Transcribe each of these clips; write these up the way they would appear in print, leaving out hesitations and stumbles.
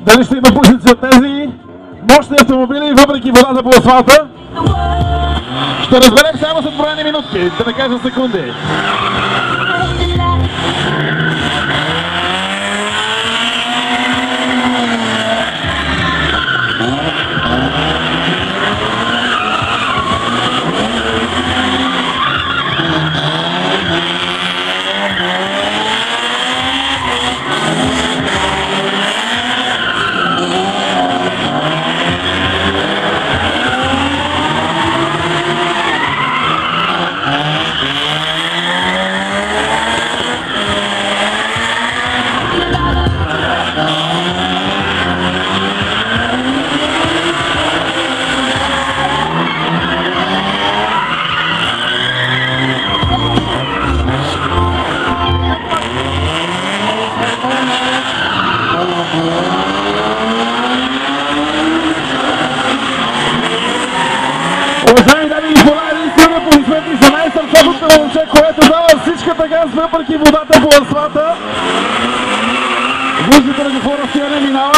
Дали ще има позиция от тези мощни автомобили, въпреки водата по асфалта? Ще разберем само след броени минутки, да не кажа секунди. Уважаеми дами и господа, единствено аплодисменти за най-сърцовото момче, което дава всичката газ въпреки водата по асфалта. Виждате ли какво разстояние минава?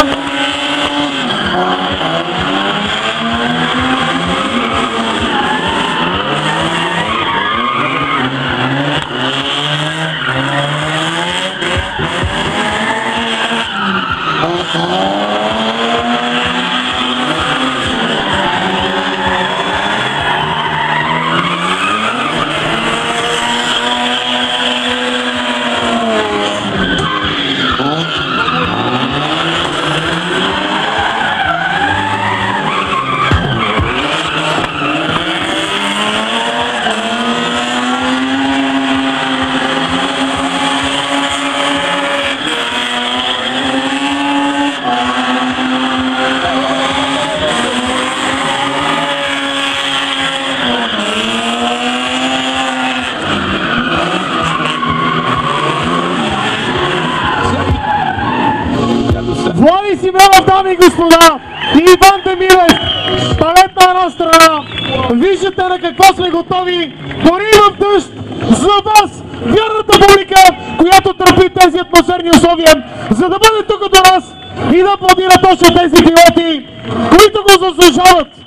Влади Симеонов, дами и господа, и Иван Демилев, ставете на една страна. Виждате на какво сме готови, дори в дъжд, за вас, вярната публика, която търпи тези атмосферни условия, за да бъде тук до нас и да аплодира точно тези пилоти, които го заслужават.